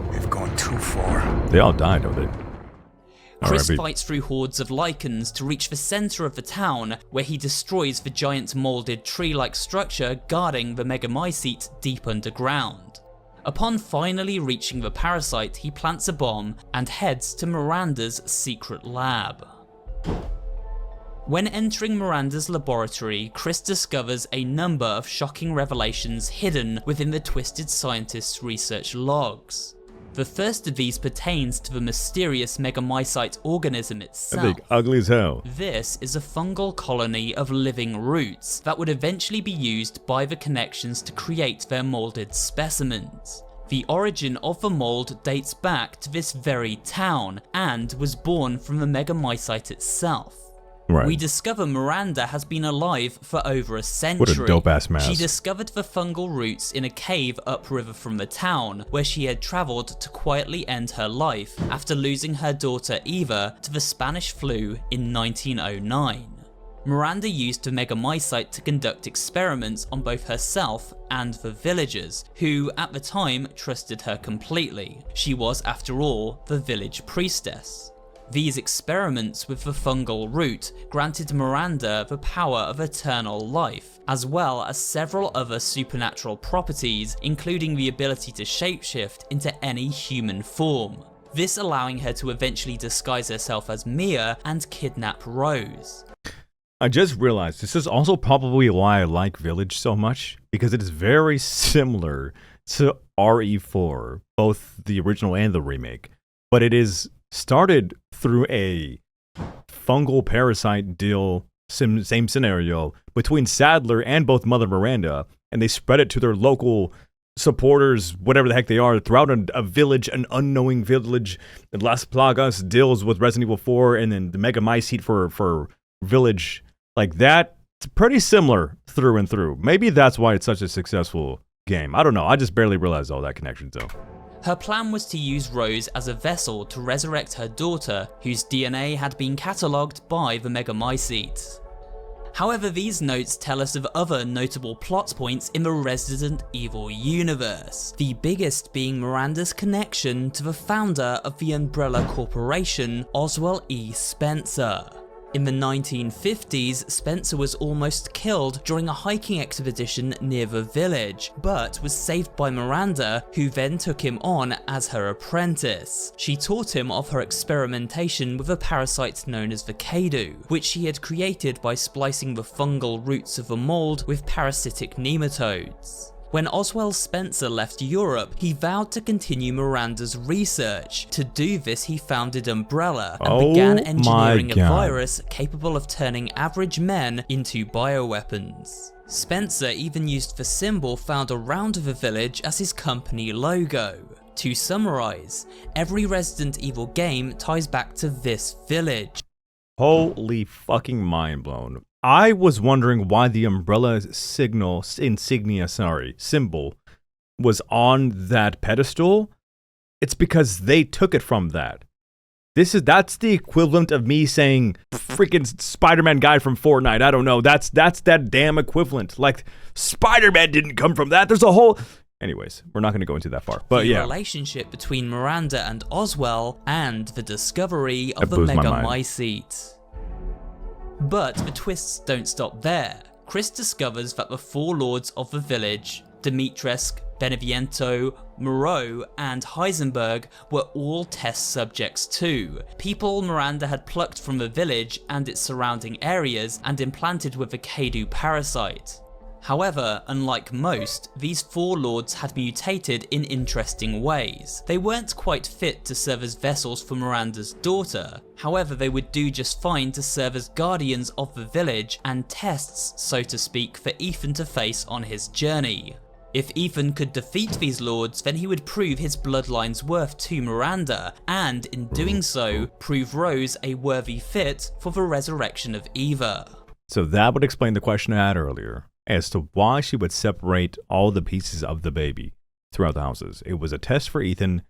they've gone too far. They all died, don't they? Chris fights through hordes of Lycans to reach the center of the town, where he destroys the giant molded tree-like structure guarding the Megamycete deep underground. Upon finally reaching the parasite, he plants a bomb and heads to Miranda's secret lab. When entering Miranda's laboratory, Chris discovers a number of shocking revelations hidden within the Twisted Scientist's research logs. The first of these pertains to the mysterious megamycete organism itself. That thing ugly as hell. This is a fungal colony of living roots that would eventually be used by the connections to create their molded specimens. The origin of the mold dates back to this very town and was born from the megamycete itself. Right. We discover Miranda has been alive for over a century. What a dope-ass mask. She discovered the fungal roots in a cave upriver from the town, where she had travelled to quietly end her life after losing her daughter Eva to the Spanish flu in 1909. Miranda used the megamycete to conduct experiments on both herself and the villagers, who at the time trusted her completely. She was, after all, the village priestess. These experiments with the fungal root granted Miranda the power of eternal life, as well as several other supernatural properties, including the ability to shapeshift into any human form. This allowing her to eventually disguise herself as Mia and kidnap Rose. I just realized this is also probably why I like Village so much, because it is very similar to RE4, both the original and the remake, but it is started through a fungal parasite deal, same scenario, between Sadler and both Mother Miranda, and they spread it to their local supporters, whatever the heck they are, throughout a village, an unknowing village. And Las Plagas deals with Resident Evil 4, and then the megamycete for Village. Like that, it's pretty similar through and through. Maybe that's why it's such a successful game. I don't know, I just barely realized all that connection though. Her plan was to use Rose as a vessel to resurrect her daughter, whose DNA had been catalogued by the megamycete. However, these notes tell us of other notable plot points in the Resident Evil universe, the biggest being Miranda's connection to the founder of the Umbrella Corporation, Oswald E. Spencer. In the 1950s, Spencer was almost killed during a hiking expedition near the village, but was saved by Miranda, who then took him on as her apprentice. She taught him of her experimentation with a parasite known as the Kadu, which she had created by splicing the fungal roots of a mold with parasitic nematodes. When Oswald Spencer left Europe, he vowed to continue Miranda's research. To do this, he founded Umbrella and began engineering a virus capable of turning average men into bioweapons. Spencer even used the symbol found around the village as his company logo. To summarize, every Resident Evil game ties back to this village. Holy fucking mind blown. I was wondering why the Umbrella symbol was on that pedestal. It's because they took it from that. That's the equivalent of me saying freaking Spider-Man guy from Fortnite. I don't know. That's that damn equivalent. Like Spider-Man didn't come from that. There's a whole. Anyways, we're not going to go into that far. But the relationship between Miranda and Oswald, and the discovery of the megamycete. But the twists don't stop there. Chris discovers that the four lords of the village, Dimitrescu, Beneviento, Moreau, and Heisenberg, were all test subjects too. People Miranda had plucked from the village and its surrounding areas and implanted with the Kadu parasite. However, unlike most, these four lords had mutated in interesting ways. They weren't quite fit to serve as vessels for Miranda's daughter. However, they would do just fine to serve as guardians of the village and tests, so to speak, for Ethan to face on his journey. If Ethan could defeat these lords, then he would prove his bloodline's worth to Miranda, and in doing so, prove Rose a worthy fit for the resurrection of Eva. So that would explain the question I had earlier, as to why she would separate all the pieces of the baby throughout the houses. It was a test for Ethan.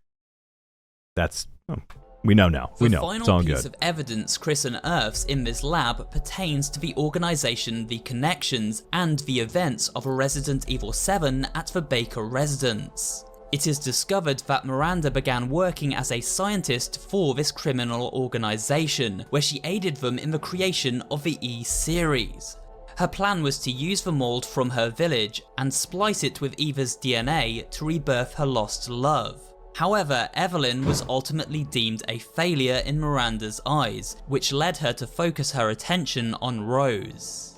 We know now. We know. It's all good. The final piece of evidence Chris unearths in this lab pertains to the organization, the connections, and the events of Resident Evil 7 at the Baker residence. It is discovered that Miranda began working as a scientist for this criminal organization, where she aided them in the creation of the E-series. Her plan was to use the mold from her village and splice it with Eva's DNA to rebirth her lost love. However, Evelyn was ultimately deemed a failure in Miranda's eyes, which led her to focus her attention on Rose.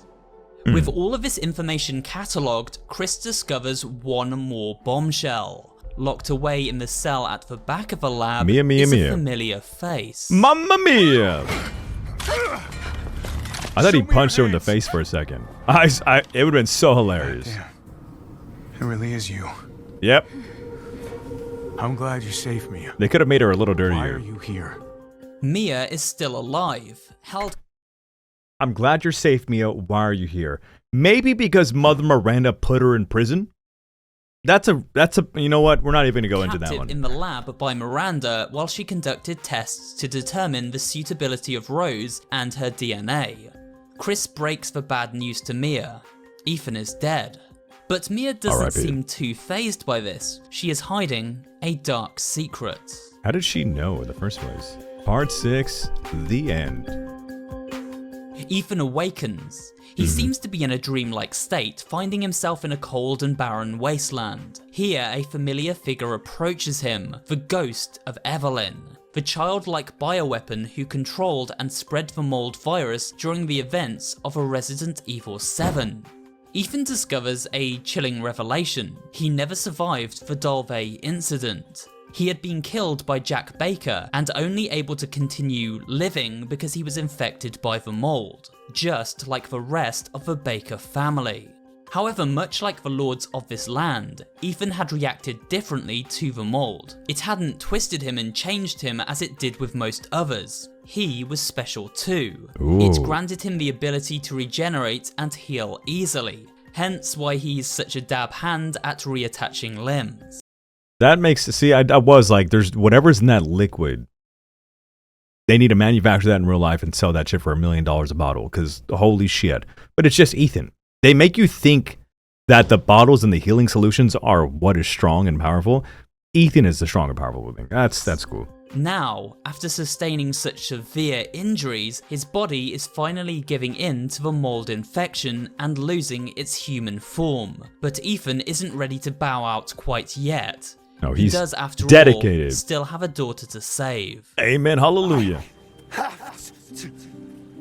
With all of this information catalogued, Chris discovers one more bombshell. Locked away in the cell at the back of the lab is a familiar face. Mamma mia! I thought he punched her in the face for a second. It would have been so hilarious. It really is you. Yep. I'm glad you saved me. They could have made her a little dirtier. Why are you here? Mia is still alive, held. I'm glad you're safe, Mia. Why are you here? Maybe because Mother Miranda put her in prison? That's a, you know what? We're not even gonna go into that one. In the lab by Miranda while she conducted tests to determine the suitability of Rose and her DNA. Chris breaks the bad news to Mia. Ethan is dead. But Mia doesn't seem too fazed by this. She is hiding a dark secret. How did she know in the first place? Part 6, the end. Ethan awakens. He seems to be in a dreamlike state, finding himself in a cold and barren wasteland. Here, a familiar figure approaches him, the ghost of Evelyn, the childlike bioweapon who controlled and spread the mold virus during the events of a Resident Evil 7. Ethan discovers a chilling revelation. He never survived the Dolve incident. He had been killed by Jack Baker and only able to continue living because he was infected by the mold, just like the rest of the Baker family. However, much like the lords of this land, Ethan had reacted differently to the mold. It hadn't twisted him and changed him as it did with most others. He was special too. It granted him the ability to regenerate and heal easily, hence why he's such a dab hand at reattaching limbs. That makes, see, I was like, there's whatever's in that liquid. They need to manufacture that in real life and sell that shit for $1 million a bottle, because holy shit. But it's just Ethan. They make you think that the bottles and the healing solutions are what is strong and powerful. Ethan is the strong and powerful thing. That's cool. Now, after sustaining such severe injuries, his body is finally giving in to the mold infection and losing its human form. But Ethan isn't ready to bow out quite yet. No, he's he does, after dedicated. all, still have a daughter to save. Amen, hallelujah. To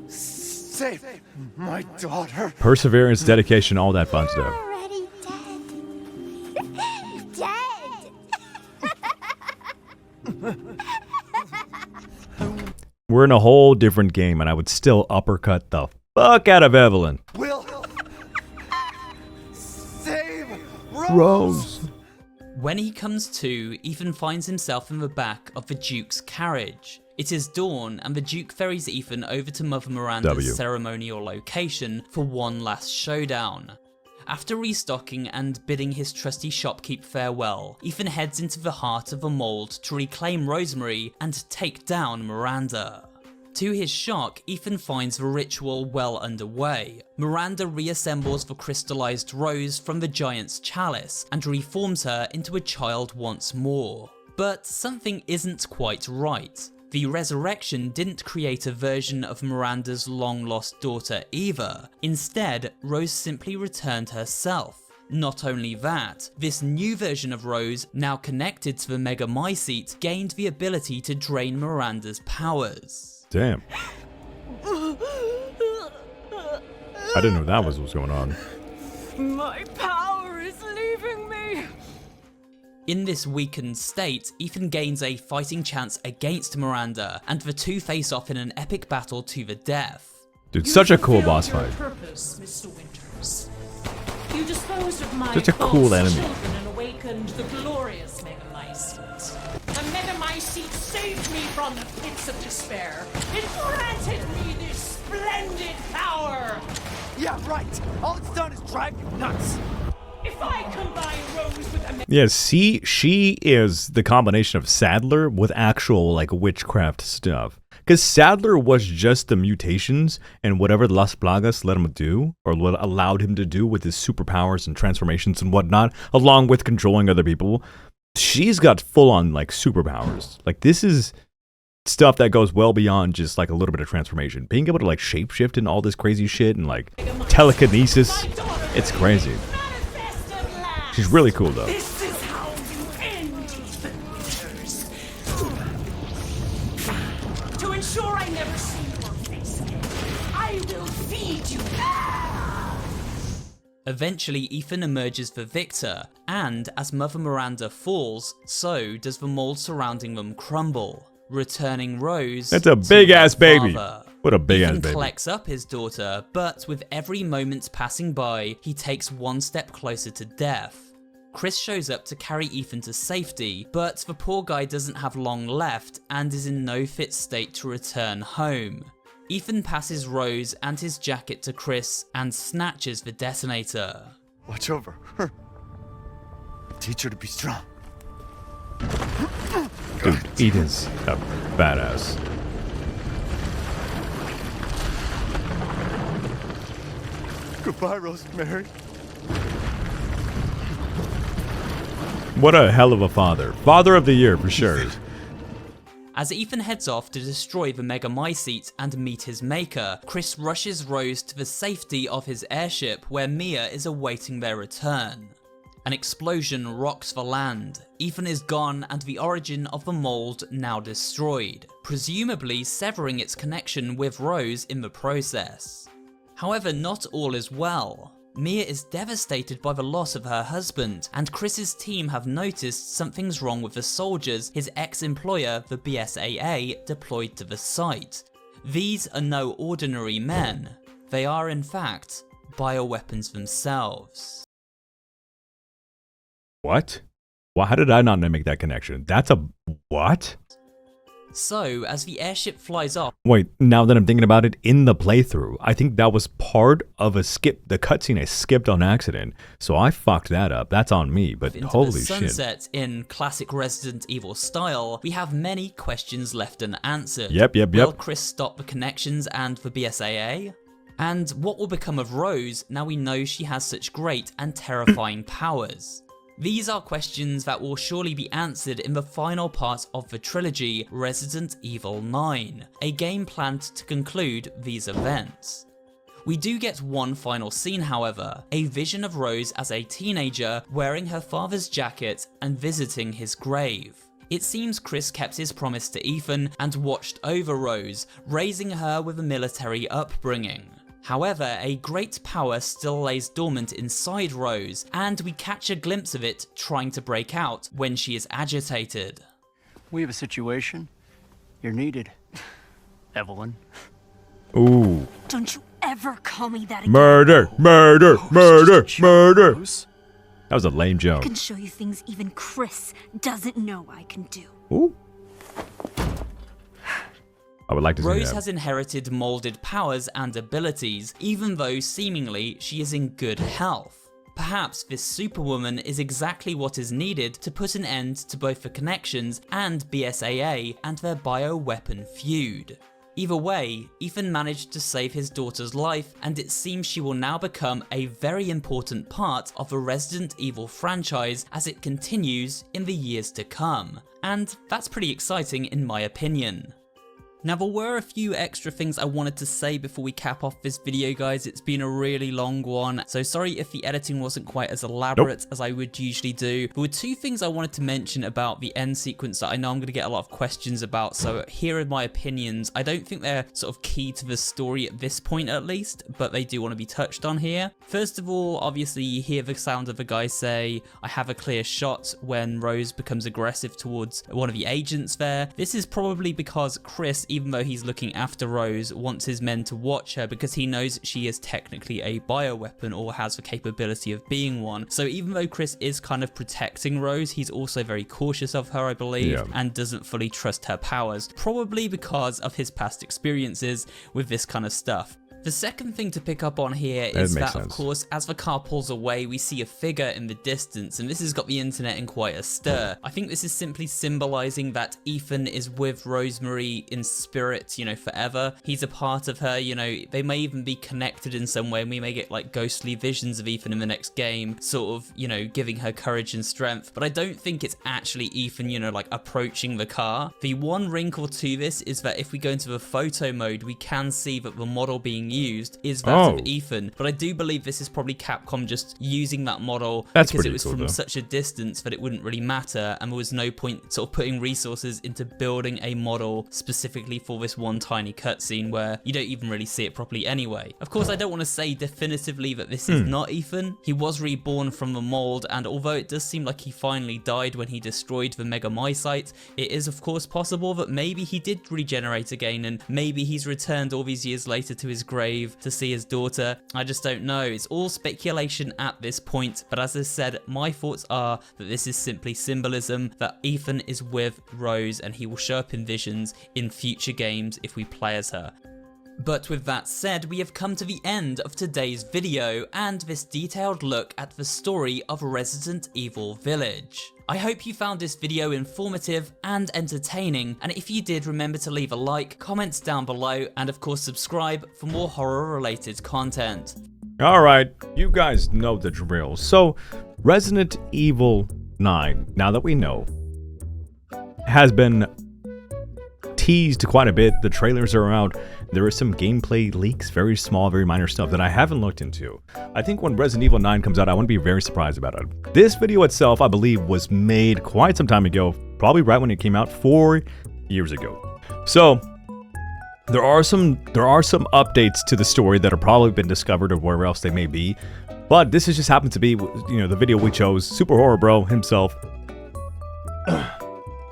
save my daughter. Perseverance, dedication, all that fun stuff. Already dead. We're in a whole different game, and I would still uppercut the fuck out of Evelyn. Will save Rose. When he comes to, Ethan finds himself in the back of the Duke's carriage. It is dawn, and the Duke ferries Ethan over to Mother Miranda's ceremonial location for one last showdown. After restocking and bidding his trusty shopkeep farewell, Ethan heads into the heart of the mold to reclaim Rosemary and take down Miranda. To his shock, Ethan finds the ritual well underway. Miranda reassembles the crystallized Rose from the giant's chalice and reforms her into a child once more. But something isn't quite right. The resurrection didn't create a version of Miranda's long-lost daughter either. Instead, Rose simply returned herself. Not only that, this new version of Rose, now connected to the Mega Mycete, gained the ability to drain Miranda's powers. Damn. I didn't know that was what's going on. My power is leaving me. In this weakened state, Ethan gains a fighting chance against Miranda, and the two face off in an epic battle to the death. Dude, such a cool boss fight. Purpose, Mr. Winters. You disposed of my such a cool enemy. children and awakened the glorious Mega Mycete. The Mega Mycete saved me from the pits of despair. It granted me this splendid power. Yeah, right. All it's done is drive you nuts. If I combine Rose with a Yeah, see, she is the combination of Sadler with actual, like, witchcraft stuff. Because Sadler was just the mutations and whatever Las Plagas let him do, or what allowed him to do with his superpowers and transformations and whatnot, along with controlling other people. She's got full-on, like, superpowers. Like, this is stuff that goes well beyond just, like, a little bit of transformation. Being able to, like, shapeshift and all this crazy shit and, like, telekinesis, it's crazy. She's really cool, though. This is how you end, Ethan. Eventually, Ethan emerges the victor, and as Mother Miranda falls, so does the mold surrounding them crumble, returning Rose. That's a big ass baby. What a big ass baby. Ethan collects up his daughter, but with every moment passing by, he takes one step closer to death. Chris shows up to carry Ethan to safety, but the poor guy doesn't have long left and is in no fit state to return home. Ethan passes Rose and his jacket to Chris and snatches the detonator. Watch over her. Teach her to be strong. Dude, Ethan's a badass. Goodbye, Rosemary. What a hell of a father. Father of the year for sure. As Ethan heads off to destroy the Megamycete and meet his maker, Chris rushes Rose to the safety of his airship where Mia is awaiting their return. An explosion rocks the land. Ethan is gone and the origin of the mold now destroyed, presumably severing its connection with Rose in the process. However, not all is well. Mia is devastated by the loss of her husband, and Chris's team have noticed something's wrong with the soldiers his ex-employer, the BSAA, deployed to the site. These are no ordinary men. They are in fact bioweapons themselves. What? Well, how did I not make that connection? That's a what? So, as the airship flies off... Wait, now that I'm thinking about it, in the playthrough, I think that was part of a skip, the cutscene I skipped on accident. So I fucked that up. That's on me, but holy the shit. sunset in classic Resident Evil style, we have many questions left unanswered. Yep. Will Chris stop the connections and the BSAA? And what will become of Rose now we know she has such great and terrifying powers? These are questions that will surely be answered in the final part of the trilogy, Resident Evil 9, a game planned to conclude these events. We do get one final scene however, a vision of Rose as a teenager wearing her father's jacket and visiting his grave. It seems Chris kept his promise to Ethan and watched over Rose, raising her with a military upbringing. However, a great power still lays dormant inside Rose, and we catch a glimpse of it trying to break out when she is agitated. We have a situation. You're needed, Evelyn. Ooh. Don't you ever call me that again. Murder! Murder! Murder! Murder! That was a lame joke. I can show you things even Chris doesn't know I can do. Ooh. I would like to see Rose that. has inherited molded powers and abilities, even though seemingly she is in good health. Perhaps this superwoman is exactly what is needed to put an end to both the connections and BSAA and their bioweapon feud. Either way, Ethan managed to save his daughter's life, and it seems she will now become a very important part of the Resident Evil franchise as it continues in the years to come. And that's pretty exciting in my opinion. Now there were a few extra things I wanted to say before we cap off this video guys, it's been a really long one, so sorry if the editing wasn't quite as elaborate as I would usually do. There were two things I wanted to mention about the end sequence that I know I'm going to get a lot of questions about, so here are my opinions. I don't think they're sort of key to the story at this point at least, but they do want to be touched on here. First of all, obviously you hear the sound of a guy say, "I have a clear shot," when Rose becomes aggressive towards one of the agents there. This is probably because Chris, even though he's looking after Rose, wants his men to watch her because he knows she is technically a bioweapon or has the capability of being one. So even though Chris is kind of protecting Rose, he's also very cautious of her, I believe, and doesn't fully trust her powers, probably because of his past experiences with this kind of stuff. The second thing to pick up on here is that, of course, as the car pulls away, we see a figure in the distance, and this has got the internet in quite a stir. I think this is simply symbolizing that Ethan is with Rosemary in spirit, you know, forever. He's a part of her, you know, they may even be connected in some way, and we may get like ghostly visions of Ethan in the next game, sort of, you know, giving her courage and strength. But I don't think it's actually Ethan, you know, like approaching the car. The one wrinkle to this is that if we go into the photo mode, we can see that the model being used is that of Ethan, but I do believe this is probably Capcom just using that model because it was from such a distance that it wouldn't really matter, and there was no point sort of putting resources into building a model specifically for this one tiny cutscene where you don't even really see it properly anyway. Of course, I don't want to say definitively that this is not Ethan. He was reborn from the mold, and although it does seem like he finally died when he destroyed the Mega Mycite, it is of course possible that maybe he did regenerate again, and maybe he's returned all these years later to his grave to see his daughter. I just don't know. It's all speculation at this point, but as I said, my thoughts are that this is simply symbolism that Ethan is with Rose and he will show up in visions in future games if we play as her. But with that said, we have come to the end of today's video and this detailed look at the story of Resident Evil Village. I hope you found this video informative and entertaining, and if you did, remember to leave a like, comments down below, and of course subscribe for more horror related content. Alright, you guys know the drill. So, Resident Evil 9, now that we know, has been teased quite a bit. The trailers are out. There are some gameplay leaks, very small, very minor stuff that I haven't looked into. I think when Resident Evil 9 comes out, I want to be very surprised about it. This video itself, I believe, was made quite some time ago, probably right when it came out 4 years ago. So, there are some updates to the story that have probably been discovered or wherever else they may be. But this has just happened to be, you know, the video we chose. Super Horror Bro himself.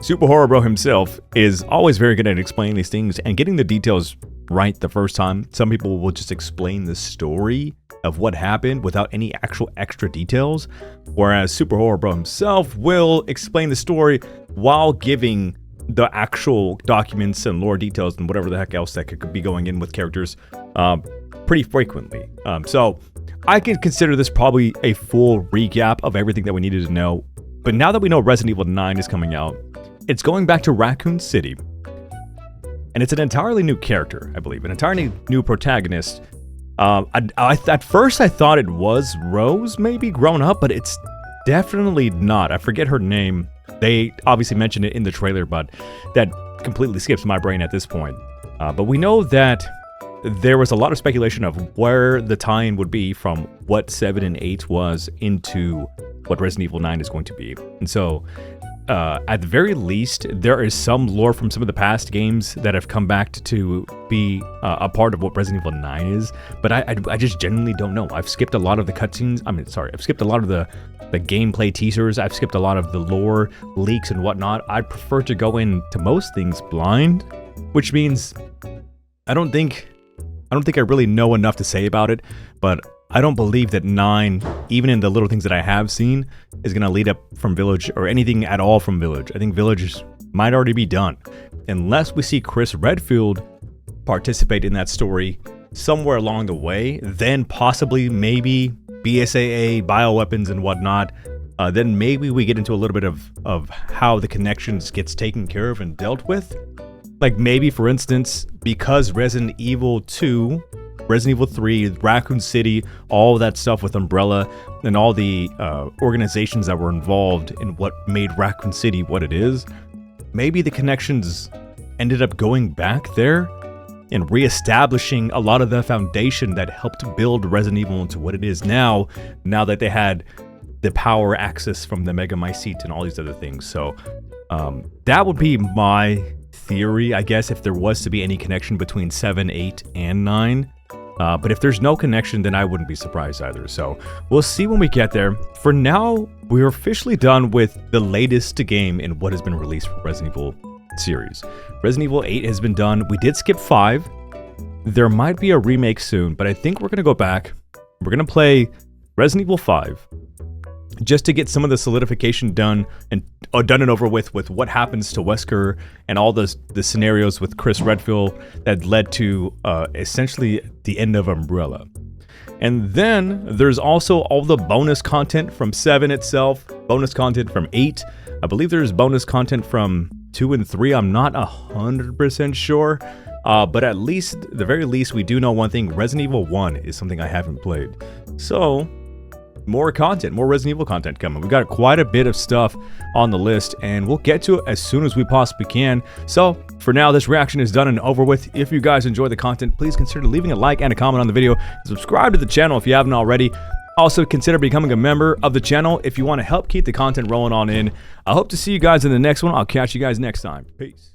Super Horror Bro himself is always very good at explaining these things and getting the details right the first time. Some people will just explain the story of what happened without any actual extra details, whereas Super Horror Bro himself will explain the story while giving the actual documents and lore details and whatever the heck else that could be going in with characters pretty frequently. So I can consider this probably a full recap of everything that we needed to know. But now that we know Resident Evil 9 is coming out, it's going back to Raccoon City. And it's an entirely new character, I believe. An entirely new protagonist. At first I thought it was Rose, maybe, grown up, but it's definitely not. I forget her name. They obviously mentioned it in the trailer, but that completely skips my brain at this point. But we know that there was a lot of speculation of where the tie-in would be from what 7 and 8 was into what Resident Evil 9 is going to be. And so, at the very least, there is some lore from some of the past games that have come back to be a part of what Resident Evil 9 is, but I just genuinely don't know. I've skipped a lot of the cutscenes. I've skipped a lot of the gameplay teasers. I've skipped a lot of the lore leaks and whatnot. I prefer to go into most things blind, which means I don't think I really know enough to say about it, but I don't believe that 9, even in the little things that I have seen, is going to lead up from Village or anything at all from Village. I think Village might already be done. Unless we see Chris Redfield participate in that story somewhere along the way, then possibly maybe BSAA, bioweapons and whatnot, then maybe we get into a little bit of how the connections gets taken care of and dealt with. Like maybe, for instance, because Resident Evil 2... Resident Evil 3, Raccoon City, all that stuff with Umbrella, and all the organizations that were involved in what made Raccoon City what it is, maybe the connections ended up going back there and reestablishing a lot of the foundation that helped build Resident Evil into what it is now that they had the power access from the Mega Mycite and all these other things. So that would be my theory, I guess, if there was to be any connection between 7, 8, and 9. But if there's no connection, then I wouldn't be surprised either. So we'll see when we get there. For now, we're officially done with the latest game in what has been released for Resident Evil series. Resident Evil 8 has been done. We did skip 5. There might be a remake soon, but I think we're going to go back. We're going to play Resident Evil 5 just to get some of the solidification done and over with what happens to Wesker and all the scenarios with Chris Redfield that led to essentially the end of Umbrella. And then there's also all the bonus content from 7 itself, bonus content from 8. I believe there's bonus content from 2 and 3. I'm not 100% sure. But at least, the very least, we do know one thing. Resident Evil 1 is something I haven't played. So more content, more Resident Evil content coming. We've got quite a bit of stuff on the list, and we'll get to it as soon as we possibly can. So for now, this reaction is done and over with. If you guys enjoy the content, please consider leaving a like and a comment on the video. Subscribe to the channel if you haven't already. Also, consider becoming a member of the channel if you want to help keep the content rolling on in. I hope to see you guys in the next one. I'll catch you guys next time. Peace.